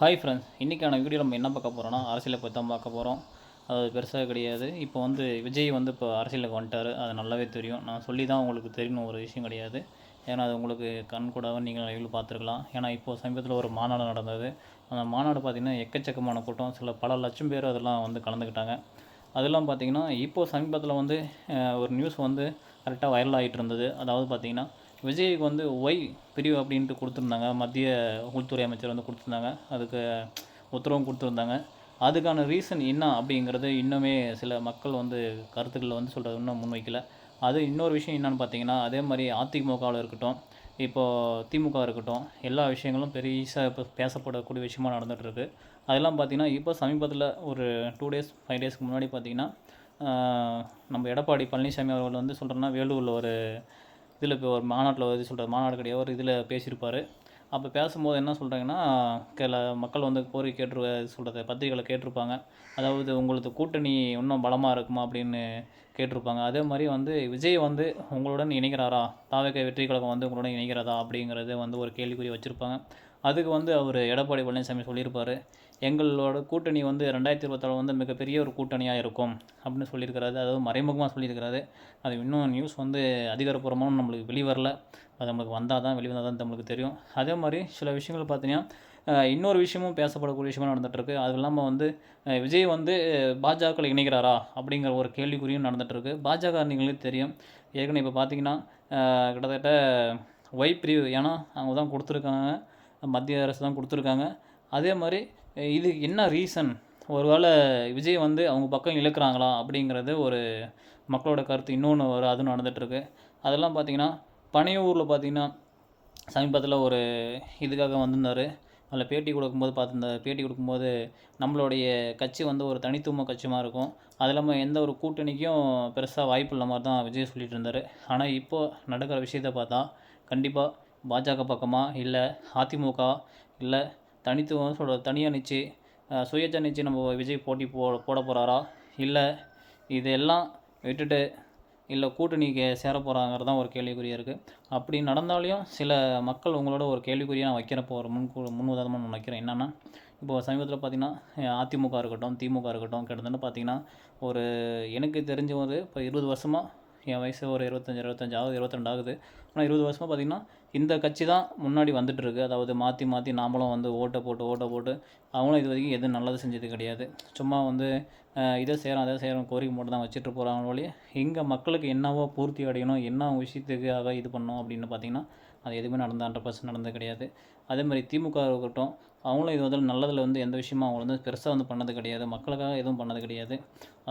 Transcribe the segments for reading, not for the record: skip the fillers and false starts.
Hi friends, இன்றைக்கான video நம்ம என்ன பார்க்க போகிறோன்னா அரசியலை பற்றி தான் பார்க்க போகிறோம். அது பெருசாக கிடையாது. இப்போ விஜய் இப்போ அரசியலுக்கு வந்துட்டார். அது நல்லாவே தெரியும். நான் சொல்லி தான் உங்களுக்கு தெரியணும் ஒரு விஷயம் கிடையாது. ஏன்னா அது உங்களுக்கு கண் கூடாக நீங்கள் லைவில் பார்த்துருக்கலாம். ஏன்னா இப்போது சமீபத்தில் ஒரு மாநாடு நடந்தது. அந்த மாநாடு பார்த்திங்கன்னா எக்கச்சக்கமான கூட்டம், பல லட்சம் பேர் அதெல்லாம் கலந்துக்கிட்டாங்க. அதெல்லாம் பார்த்திங்கன்னா இப்போது சமீபத்தில் ஒரு நியூஸ் கரெக்டாக வைரல் ஆகிட்டு இருந்தது. அதாவது பார்த்திங்கன்னா விஜய்க்கு ஒய் பிரிவு அப்படின்ட்டு கொடுத்துருந்தாங்க. மத்திய உள்துறை அமைச்சர் கொடுத்துருந்தாங்க. அதுக்கு உத்தரவும் கொடுத்துருந்தாங்க. அதுக்கான ரீசன் என்ன அப்படிங்கிறது இன்னுமே சில மக்கள் கருத்துக்கள் சொல்கிறது இன்னும் முன்வைக்கல. அது இன்னொரு விஷயம் என்னென்னு பார்த்தீங்கன்னா, அதே மாதிரி அதிமுகவில் இருக்கட்டும், இப்போது திமுக இருக்கட்டும், எல்லா விஷயங்களும் பெருசாக இப்போ பேசப்படக்கூடிய விஷயமாக நடந்துகிட்ருக்கு. அதெல்லாம் பார்த்திங்கன்னா இப்போ சமீபத்தில் ஒரு 2 டேஸ் 5 டேஸ்க்கு முன்னாடி பார்த்திங்கன்னா நம்ம எடப்பாடி பழனிசாமி அவர்கள் சொல்கிறேன்னா வேலூரில் ஒரு இதில் இப்போ ஒரு மாநாட்டில் மாநாடு கிடையாது, ஒரு இதில் பேசியிருப்பார். அப்போ பேசும்போது என்ன சொல்கிறாங்கன்னா, மக்கள் கோரிக்கை பத்திரிகைகளை கேட்டிருப்பாங்க. அதாவது உங்களுக்கு கூட்டணி இன்னும் பலமாக இருக்குமா அப்படின்னு கேட்டிருப்பாங்க. அதே மாதிரி விஜய் உங்களுடன் இணைகிறாரா, தாவேகா வெற்றி கழகம் உங்களுடன் இணைகிறதா அப்படிங்கிறது ஒரு கேள்விக்குறி வச்சுருப்பாங்க. அதுக்கு அவர் எடப்பாடி பழனிசாமி சொல்லியிருப்பார், எங்களோட கூட்டணி 2026 மிகப்பெரிய ஒரு கூட்டணியாக இருக்கும் அப்படின்னு சொல்லியிருக்கிறாரு. அதாவது மறைமுகமாக சொல்லியிருக்கிறாரு. அது இன்னும் நியூஸ் அதிகாரப்பூர்வமாக நம்மளுக்கு வெளிவரல. அது நம்மளுக்கு வந்தால் தான் வெளிவந்தால் தான் நம்மளுக்கு தெரியும். அதே மாதிரி சில விஷயங்கள் பார்த்தீங்கன்னா இன்னொரு விஷயமும் பேசப்படக்கூடிய விஷயமாக நடந்துகிட்ருக்கு. அது இல்லாமல் விஜய் பாஜகவில் இணைகிறாரா அப்படிங்கிற ஒரு கேள்விக்குறியும் நடந்துகிட்ருக்கு. பாஜக நீங்களுக்கு தெரியும், ஏற்கனவே இப்போ பார்த்தீங்கன்னா கிட்டத்தட்ட ஒய் பிரிவு, ஏன்னா அவங்க தான் கொடுத்துருக்காங்க, மத்திய அரசு தான் கொடுத்துருக்காங்க. அதே மாதிரி இது என்ன ரீசன், ஒருவேளை விஜய் அவங்க பக்கம் இழுக்கிறாங்களா அப்படிங்கிறது ஒரு மக்களோட கருத்து. இன்னொன்று அதுவும் நடந்துகிட்ருக்கு. அதெல்லாம் பார்த்திங்கன்னா பனையூரில் பார்த்திங்கன்னா சமீபத்தில் ஒரு இதுக்காக வந்திருந்தார். அதில் பேட்டி கொடுக்கும்போது நம்மளுடைய கட்சி ஒரு தனித்துவ கட்சியாக இருக்கும், அது இல்லாமல் எந்த ஒரு கூட்டணிக்கும் பெருசாக வாய்ப்பு இல்லை மாதிரி தான் விஜய் சொல்லிட்டு இருந்தார். ஆனால் இப்போது நடக்கிற விஷயத்தை பார்த்தா கண்டிப்பாக பாஜக பக்கமாக, இல்லை அதிமுக, இல்லை தனித்துவம் தனியாக நிச்சு சுயேட்சை நிச்சு நம்ம விஜய் போட போகிறாரா, இல்லை இதெல்லாம் விட்டுட்டு இல்லை கூட்டணிக்கு சேர போகிறாங்கிறது தான் ஒரு கேள்விக்குறியாக இருக்குது. அப்படி நடந்தாலையும் சில மக்கள் உங்களோட ஒரு கேள்விக்குறியாக நான் வைக்கிறப்போ ஒரு முன் உதாரணமாக நான் வைக்கிறேன். என்னென்னா, இப்போது சமீபத்தில் பார்த்திங்கன்னா அதிமுக இருக்கட்டும், திமுக இருக்கட்டும், கிட்டத்தட்ட பார்த்திங்கன்னா ஒரு எனக்கு தெரிஞ்ச இப்போ 20 வருஷமாக, என் வயசு ஒரு 25 ஆகுது, 22 ஆகுது. ஆனால் 20 வருஷமாக பார்த்திங்கன்னா இந்த கட்சி தான் முன்னாடி வந்துட்டுருக்கு. அதாவது மாற்றி நாமளும் ஓட்டை போட்டு அவங்களும் இது வரைக்கும் எதுவும் நல்லது செஞ்சது கிடையாது. சும்மா இதை செய்கிறோம் அதை செய்கிறோம் கோரிக்கை மட்டும் தான் வச்சுட்டு போகிறாங்க வழியே, இங்கே மக்களுக்கு என்னவோ பூர்த்தி அடையணும், என்ன விஷயத்துக்காக இது பண்ணணும் அப்படின்னு பார்த்திங்கன்னா அது எதுவுமே 100% நடந்தது கிடையாது. அதேமாதிரி திமுக இருக்கட்டும், அவங்களும் இது நல்லதில் எந்த விஷயமும் அவங்க பெருசாக பண்ணது கிடையாது, மக்களுக்காக எதுவும் பண்ணது கிடையாது.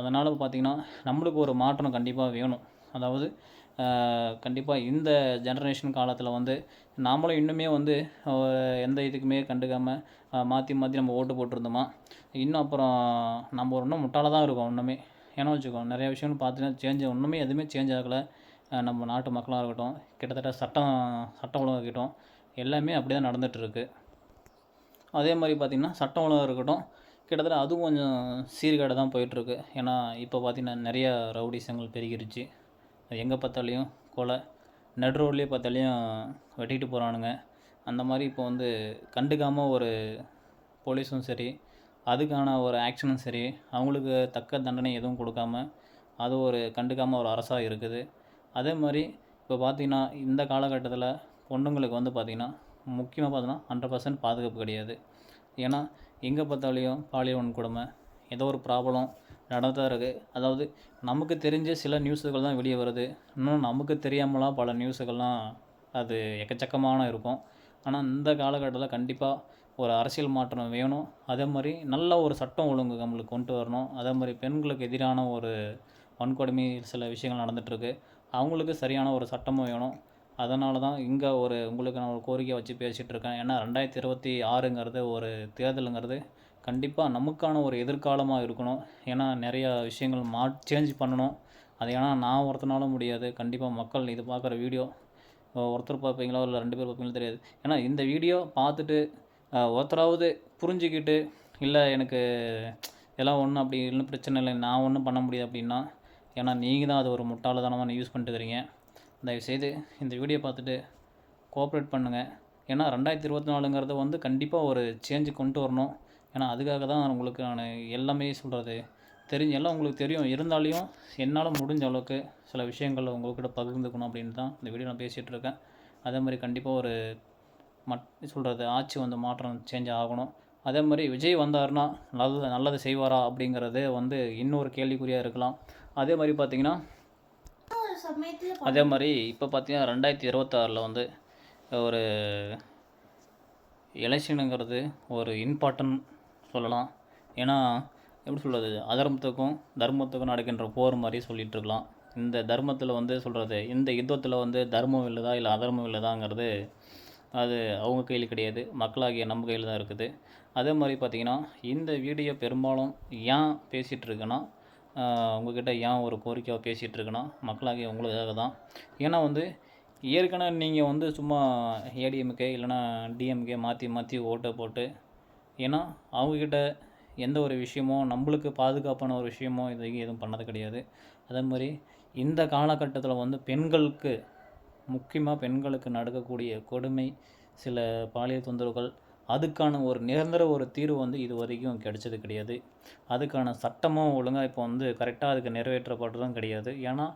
அதனால் பார்த்திங்கன்னா நம்மளுக்கு ஒரு மாற்றம் கண்டிப்பாக வேணும். அதாவது கண்டிப்பாக இந்த ஜென்ரேஷன் காலத்தில் நாமளும் இன்னுமே எந்த இதுக்குமே கண்டுக்காமல் மாற்றி நம்ம ஓட்டு போட்டிருந்தோமா, இன்னும் அப்புறம் நம்ம இன்னும் முட்டாளாக தான் இருக்கோம் இன்னுமே. ஏன்னா வச்சுக்கோ, நிறையா விஷயங்கள் பார்த்தீங்கன்னா ஒன்றுமே எதுவுமே சேஞ்ச் ஆகலை. நம்ம நாட்டு மக்களாக இருக்கட்டும், கிட்டத்தட்ட சட்டம் ஒழுங்காக இருக்கட்டும், எல்லாமே அப்படி தான் நடந்துகிட்ருக்கு. அதே மாதிரி பார்த்திங்கன்னா சட்டம் ஒழுங்காக இருக்கட்டும், கிட்டத்தட்ட அதுவும் கொஞ்சம் சீர்கேடாக தான் போயிட்டுருக்கு. ஏன்னா இப்போ பார்த்திங்கன்னா நிறையா ரவுடிசங்கள் பெருகிருச்சு. எங்கே பார்த்தாலையும் கொலை, நடு ரோட்லேயே பார்த்தாலையும் வெட்டிட்டு போகிறானுங்க. அந்த மாதிரி இப்போ கண்டுக்காமல் ஒரு போலீஸும் சரி, அதுக்கான ஒரு ஆக்ஷனும் சரி, அவங்களுக்கு தக்க தண்டனை எதுவும் கொடுக்காம அது ஒரு கண்டுக்காமல் ஒரு அரசாக இருக்குது. அதே மாதிரி இப்போ பார்த்திங்கன்னா இந்த காலகட்டத்தில் பொண்ணுங்களுக்கு பார்த்திங்கன்னா முக்கியமாக பார்த்தோன்னா 100% பாதுகாப்பு கிடையாது. ஏன்னா எங்கே பார்த்தாலையும் பாலியல் வன்கொடுமை, ஏதோ ஒரு ப்ராப்ளம் நடந்துதான் இருக்குது. அதாவது நமக்கு தெரிஞ்ச சில நியூஸுகள் தான் வெளியே வருது, இன்னும் நமக்கு தெரியாமலாம் பல நியூஸுகள்லாம் அது எக்கச்சக்கமான இருக்கும். ஆனால் இந்த காலகட்டத்தில் கண்டிப்பாக ஒரு அரசியல் மாற்றம் வேணும். அதே மாதிரி நல்ல ஒரு சட்டம் ஒழுங்கு நம்மளுக்கு கொண்டு வரணும். அதே மாதிரி பெண்களுக்கு எதிரான ஒரு வன்கொடுமை சில விஷயங்கள் நடந்துகிட்ருக்கு, அவங்களுக்கு சரியான ஒரு சட்டமும் வேணும். அதனால தான் இங்கே உங்களுக்கு நான் ஒரு கோரிக்கை வச்சு பேசிகிட்ருக்கேன். ஏன்னா 2026ங்கிறது ஒரு தேர்தலுங்கிறது கண்டிப்பாக நமக்கான ஒரு எதிர்காலமாக இருக்கணும். ஏன்னா நிறையா விஷயங்கள் சேஞ்ச் பண்ணணும். அது ஏன்னா நான் ஒருத்தனால முடியாது. கண்டிப்பாக மக்கள் இது பார்க்குற வீடியோ ஒருத்தர் பார்ப்பீங்களோ இல்லை 2 பேர் பார்ப்பீங்களோ தெரியாது. ஏன்னா இந்த வீடியோ பார்த்துட்டு ஒருத்தராவது புரிஞ்சுக்கிட்டு, இல்லை எனக்கு இதெல்லாம் ஒன்றும் அப்படி இல்லைன்னு பிரச்சனை இல்லை, நான் ஒன்றும் பண்ண முடியாது அப்படின்னா, ஏன்னா நீங்கள் தான் அது ஒரு முட்டாள்தனமாக யூஸ் பண்ணிட்டு இருக்கிறீங்க. தயவுசெய்து இந்த வீடியோ பார்த்துட்டு கோஆப்ரேட் பண்ணுங்கள். ஏன்னா 2024ங்கிறது வந்து கண்டிப்பாக ஒரு சேஞ்சு கொண்டு வரணும். ஏன்னா அதுக்காக தான் உங்களுக்கு நான் எல்லாமே சொல்கிறது எல்லாம் உங்களுக்கு தெரியும். இருந்தாலையும் என்னால் முடிஞ்ச அளவுக்கு சில விஷயங்கள் உங்கள்கிட்ட பகிர்ந்துக்கணும் அப்படின்னு தான் இந்த வீடியோ நான் பேசிகிட்டு இருக்கேன். அதே மாதிரி கண்டிப்பாக ஒரு ஆட்சி வந்து மாற்றம் சேஞ்ச் ஆகணும். அதே மாதிரி விஜய் வந்தாருன்னா நல்லது செய்வாரா அப்படிங்கிறது வந்து இன்னொரு கேள்விக்குறியாக இருக்கலாம். அதே மாதிரி பார்த்தீங்கன்னா அதே மாதிரி இப்போ பார்த்தீங்கன்னா 2026 வந்து ஒரு எலெக்ஷனுங்கிறது ஒரு இம்பார்ட்டன்ட் சொல்லலாம். ஏன்னா எப்படி சொல்கிறது, அதர்மத்துக்கும் தர்மத்துக்கும் நடக்கின்ற போர் மாதிரி சொல்லிகிட்டு இருக்கலாம். இந்த தர்மத்தில் வந்து சொல்கிறது, இந்த யுத்தத்தில் வந்து தர்மம் இல்லைதா இல்லை அதர்மம் இல்லைதாங்கிறது அது அவங்க கையில் கிடையாது, மக்களாகிய நம்ம கையில் தான் இருக்குது. அதே மாதிரி பார்த்திங்கன்னா இந்த வீடியோ பெரும்பாலும் ஏன் பேசிகிட்டு இருக்குன்னா, உங்கள்கிட்ட ஏன் ஒரு கோரிக்கையாக பேசிகிட்டு இருக்குன்னா மக்களாகிய உங்களுக்காக தான். ஏன்னா வந்து ஏற்கனவே நீங்கள் வந்து சும்மா ஏடிஎம்கே இல்லைனா டிஎம்கே மாற்றி ஓட்டை போட்டு, ஏன்னா அவங்கக்கிட்ட எந்த ஒரு விஷயமோ நம்மளுக்கு பாதுகாப்பான ஒரு விஷயமோ இது எதுவும் பண்ணது கிடையாது. அதே மாதிரி இந்த காலகட்டத்தில் வந்து பெண்களுக்கு முக்கியமாக பெண்களுக்கு நடக்கக்கூடிய கொடுமை, சில பாலியல் தொந்தரவுகள், அதுக்கான ஒரு நிரந்தர ஒரு தீர்வு வந்து இது வரைக்கும் கிடைச்சது கிடையாது. அதுக்கான சட்டமும் ஒழுங்காக இப்போ வந்து கரெக்டாக அதுக்கு நிறைவேற்றப்பட்டதும் கிடையாது. ஏன்னா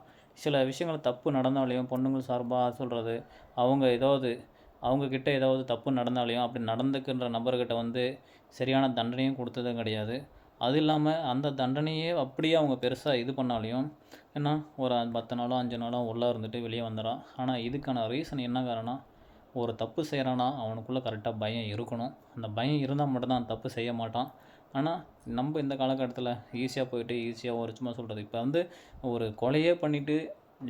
சில விஷயங்கள் தப்பு நடந்தாலையும் பொண்ணுங்கள் சார்பாக சொல்கிறது, அவங்க ஏதாவது அவங்கக்கிட்ட ஏதாவது தப்பு நடந்தாலையும் அப்படி நடந்துக்கின்ற நபர்கிட்ட வந்து சரியான தண்டனையும் கொடுத்ததும் கிடையாது. அது இல்லாமல் அந்த தண்டனையே அப்படியே அவங்க பெருசாக இது பண்ணாலையும், ஏன்னா ஒரு 10 நாளோ 5 நாளோ உள்ளே இருந்துட்டு வெளியே வந்துடுறான். ஆனால் இதுக்கான ரீசன் என்ன காரணம், ஒரு தப்பு செய்கிறான்னா அவனுக்குள்ளே கரெக்டாக பயம் இருக்கணும். அந்த பயம் இருந்தால் மட்டும்தான் தப்பு செய்ய மாட்டான். ஆனால் நம்ம இந்த காலகட்டத்தில் ஈஸியாக போயிட்டு ஈஸியாக ஒரு சும்மா சொல்கிறது, இப்போ வந்து ஒரு கொலையே பண்ணிவிட்டு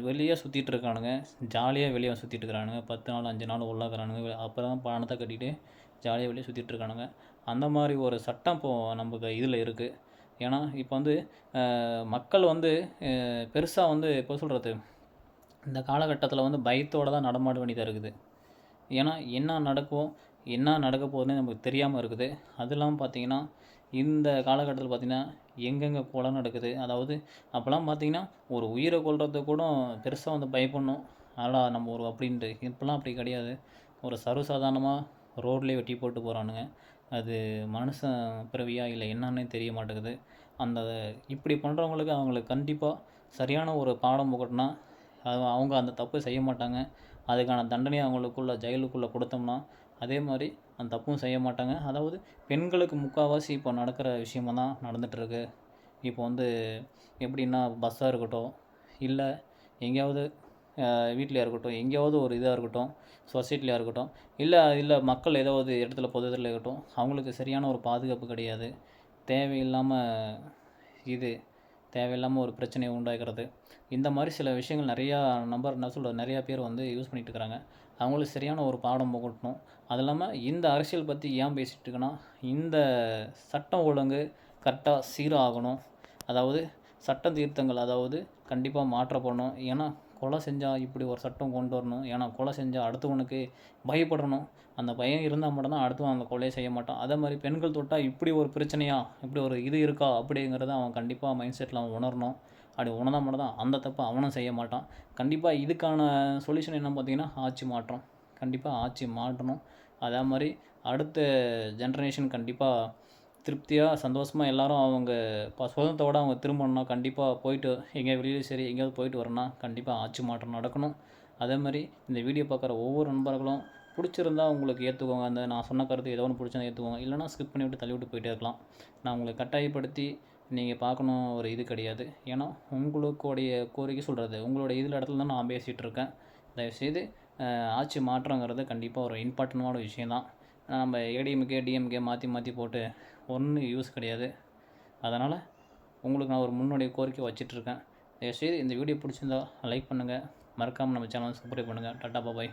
வெளியே சுற்றிட்டு இருக்கானுங்க, ஜாலியாக வெளியே சுற்றிட்டு இருக்கிறானுங்க. 10 நாள் 5 நாள் உள்ளாக்குறானுங்க. அப்புறம் பணத்தை கட்டிட்டு ஜாலியாக வெளியே சுற்றிட்டு இருக்கானுங்க. அந்த மாதிரி ஒரு சட்டம் இப்போது நமக்கு இதில் இருக்குது. ஏன்னா இப்போ வந்து மக்கள் வந்து பெருசாக வந்து இப்போ சொல்கிறது, இந்த காலகட்டத்தில் வந்து பயத்தோடு தான் நடமாட வேண்டியதாக இருக்குது. ஏன்னா என்ன நடக்க போகுதுன்னு நமக்கு தெரியாமல் இருக்குது. அது இல்லாமல் பார்த்திங்கன்னா இந்த காலகட்டத்தில் பார்த்திங்கன்னா எங்கெங்கே கொலை நடக்குது. அதாவது அப்போல்லாம் பார்த்திங்கன்னா ஒரு உயிரை கொல்றதுக்கு கூட பெருசாக வந்து பயப்படணும், அதனால் நம்ம ஒரு அப்படின்ட்டு. இப்போல்லாம் அப்படி கிடையாது. ஒரு சர்வசாதாரணமாக ரோட்லேயே வெட்டி போட்டு போகிறானுங்க. அது மனுஷன் பிறவியா இல்லை என்னன்னே தெரிய மாட்டேங்குது. அந்த இப்படி பண்ணுறவங்களுக்கு அவங்களுக்கு கண்டிப்பாக சரியான ஒரு பாடம் புகட்டினா அவங்க அந்த தப்பு செய்ய மாட்டாங்க. அதுக்கான தண்டனையை அவங்களுக்குள்ள ஜெயிலுக்குள்ளே கொடுத்தோம்னா அதே மாதிரி அந்த தப்பும் செய்ய மாட்டாங்க. அதாவது பெண்களுக்கு முக்கால்வாசி இப்போ நடக்கிற விஷயமாக தான் நடந்துகிட்ருக்கு. இப்போ வந்து எப்படின்னா பஸ்ஸாக இருக்கட்டும், இல்லை எங்கேயாவது வீட்லையாக இருக்கட்டும், எங்கேயாவது ஒரு இதாக இருக்கட்டும், சொசைட்டிலையாக இருக்கட்டும், இல்லை மக்கள் ஏதாவது இடத்துல பொது இடத்துல இருக்கட்டும், அவங்களுக்கு சரியான ஒரு பாதுகாப்பு கிடையாது. தேவையில்லாமல் ஒரு பிரச்சனையை உண்டாக்குறது, இந்த மாதிரி சில விஷயங்கள் நிறையா நிறையா பேர் வந்து யூஸ் பண்ணிகிட்டு இருக்கிறாங்க. அவங்களுக்கு சரியான ஒரு பாடம் புகட்டணும். அது இல்லாமல் இந்த அரசியல் பற்றி ஏன் பேசிகிட்டு இருக்கேன்னா, இந்த சட்டம் ஒழுங்கு கரெக்டாக சீராகணும். அதாவது சட்ட திருத்தங்கள் அதாவது கண்டிப்பாக மாற்றப்படணும். ஏன்னா கொலை செஞ்சால் இப்படி ஒரு சட்டம் கொண்டு வரணும். ஏன்னா கொலை செஞ்சால் அடுத்தவனுக்கு பயப்படணும். அந்த பயம் இருந்தால் மட்டும்தான் அடுத்தவன் அந்த கொலையை செய்ய மாட்டான். அதே மாதிரி பெண்கள் தொட்டால் இப்படி ஒரு பிரச்சனையா, இப்படி ஒரு இது இருக்கா அப்படிங்கிறத அவன் கண்டிப்பாக மைண்ட் செட்டில் அவன் உணரணும். அப்படி உணர்ந்தால் மட்டும்தான் அந்த தப்பை அவனும் செய்ய மாட்டான். கண்டிப்பாக இதுக்கான சொல்யூஷன் என்ன பார்த்திங்கன்னா ஆட்சி மாற்றம். கண்டிப்பாக ஆட்சி மாற்றணும். அதே மாதிரி அடுத்த ஜென்ரேஷன் கண்டிப்பாக திருப்தியாக சந்தோஷமாக எல்லோரும் அவங்க சுதந்திரத்தோடு அவங்க திரும்பணும்னா கண்டிப்பாக போயிட்டு எங்கேயா வெளியிலும் சரி எங்கேயாவது போயிட்டு வரணும்னா கண்டிப்பாக ஆட்சி மாற்றம் நடக்கணும். அதே மாதிரி இந்த வீடியோ பார்க்குற ஒவ்வொரு நண்பர்களும் பிடிச்சிருந்தா உங்களுக்கு ஏற்றுக்கோங்க. அந்த நான் சொன்ன கருத்து ஏதோ ஒன்று பிடிச்சா ஏற்றுக்கோங்க, இல்லைனா ஸ்கிப் பண்ணி விட்டு தள்ளி விட்டு போயிட்டே இருக்கலாம். நான் உங்களை கட்டாயப்படுத்தி நீங்கள் பார்க்கணும் ஒரு இது கிடையாது. ஏன்னா உங்களுடைய கோரிக்கை சொல்கிறது உங்களுடைய இதில் இடத்துல தான் நான் பேசிகிட்டு இருக்கேன். தயவுசெய்து ஆட்சி மாற்றங்கிறது கண்டிப்பாக ஒரு இம்பார்ட்டண்டான விஷயந்தான். நம்ம ஏடிஎம்கே டிஎம்கே மாற்றி போட்டு ஒன்றும் யூஸ் கிடையாது. அதனால் உங்களுக்கு நான் ஒரு முன்னோடைய கோரிக்கை வச்சிட்ருக்கேன். தயவுசெய்து இந்த வீடியோ பிடிச்சிருந்தா லைக் பண்ணுங்கள், மறக்காமல் நம்ம சேனலை சப்ஸ்கிரைப் பண்ணுங்கள். டாட்டா பாய்.